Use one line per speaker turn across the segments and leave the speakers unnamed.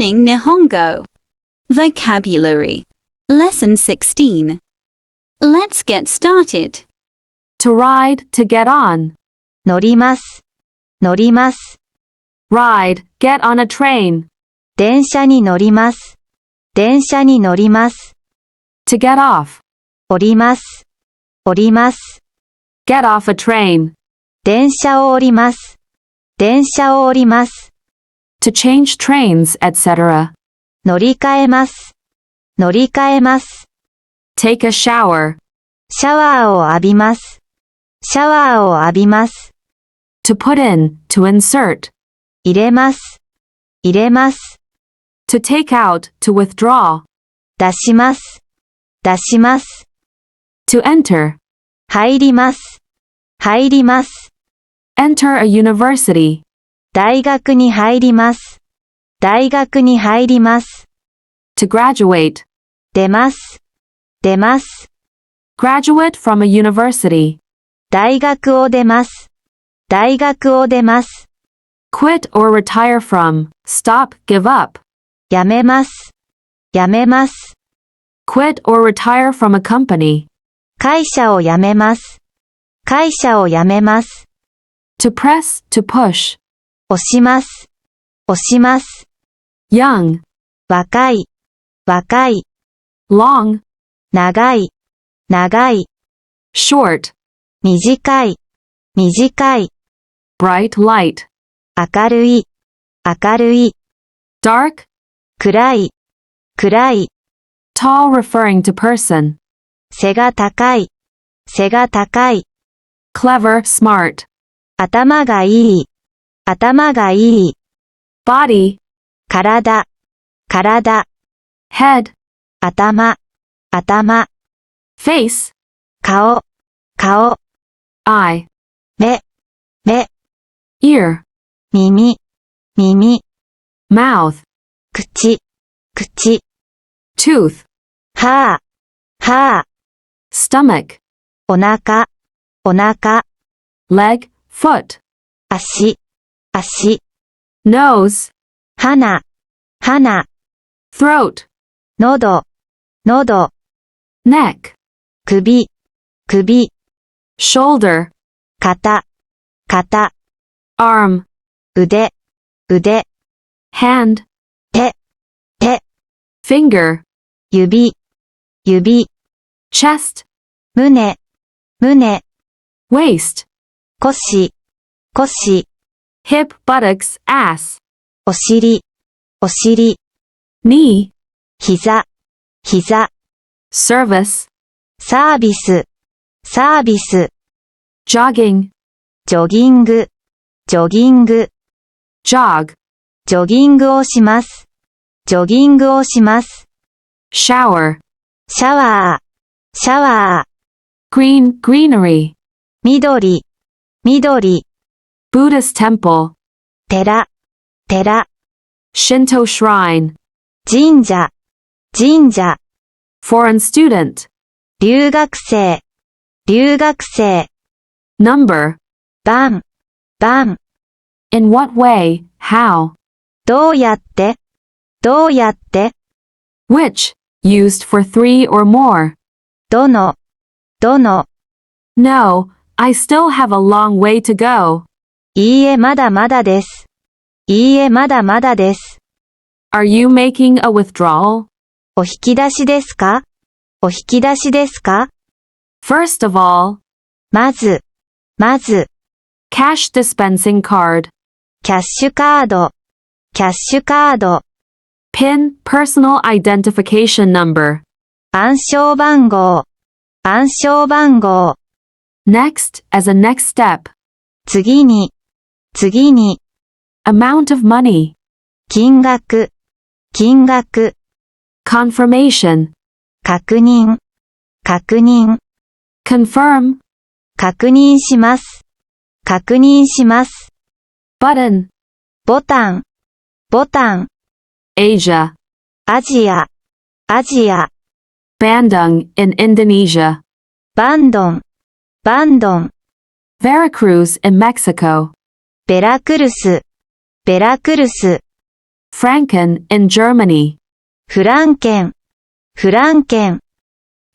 Learning Nihongo. Vocabulary. Lesson 16. Let's get started.
To ride, to get on.
乗ります。乗ります。
Ride, get on a train.
電車に乗ります。電車に乗ります。
To get off.
降ります。降ります。
Get off a train.
電車を降ります。電車を降ります。
To change trains, etc.
乗り換えます。乗り換えます。
Take a shower.
シャワーを浴びます。シャワーを浴びます。
To put in, to insert.
入れます。入れます。
To take out, to withdraw.
出します。出します。
To enter.
入ります。入ります。
Enter a university.
大学に入ります。大学に入ります。
To graduate.
出ます。出ます。
Graduate from a university.
大学を出ます。大学を出ます。
Quit or retire from, stop, give up.
やめます。やめます。
Quit or retire from a company.
会社を辞めます。会社を辞めます。
To press, to push.
押します。押します。
Young.
若い。若い。
Long.
長い。長い。
Short.
短い。短い。
Bright light.
明るい。明るい。
Dark.
暗い。暗い。
Tall referring to person.
背が高い。背が高い。
Clever, smart.
頭がいい。頭がいい。
Body.
体。体。
Head.
頭。頭。
Face.
顔。顔。
Eye.
目。目。
Ear.
耳。耳。
Mouth.
口。口。
Tooth.
歯。歯。
Stomach.
お腹。お腹。
Leg, foot.
足。足。
Nose.
鼻。鼻。
Throat.
喉。喉。
Neck.
首。首。
Shoulder.
肩。肩。
Arm.
腕。腕。
Hand.
手。手。
Finger.
指。指。
Chest.
胸。胸。
Waist.
腰。腰。
Hip, buttocks, ass.
お尻。お尻。
Knee.
膝。膝。
Service.
サービス。サービス。
Jogging.
ジョギング。ジョギング。
Jog.
ジョギングをします。ジョギングをします。
Shower.
シャワー。シャワー。
Greenery.
緑。緑。
Buddhist temple.
寺。寺。
Shinto shrine.
神社。神社。
Foreign student.
留学生。留学生。
Number.
番。番。
In what way, how.
どうやって。どうやって。
Which. Used for 3 or more.
どの。どの。
No, I still have a long way to go.
いいえまだまだです。いいえまだまだです。
Are you making a withdrawal?
お引き出しですか？お引き出しですか？
First of all.
まず。まず。
Cash dispensing card.
キャッシュカード。キャッシュカード。
PIN, personal identification number.
暗証番号。暗証番号。
Next, as a next step.
次に。次に。
Amount of money.
金額。金額。
Confirmation.
確認。確認。
Confirm.
確認します。確認します。
Button.
ボタン。ボタン。
Asia.
アジア。アジア。
Bandung, in Indonesia.
バンドン。バンドン。
Veracruz, in Mexico.
ベラクルス。ベラクルス。
Franken in Germany.
フランケン、フランケン。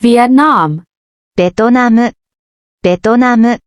Vietnam.
ベトナム、ベトナム。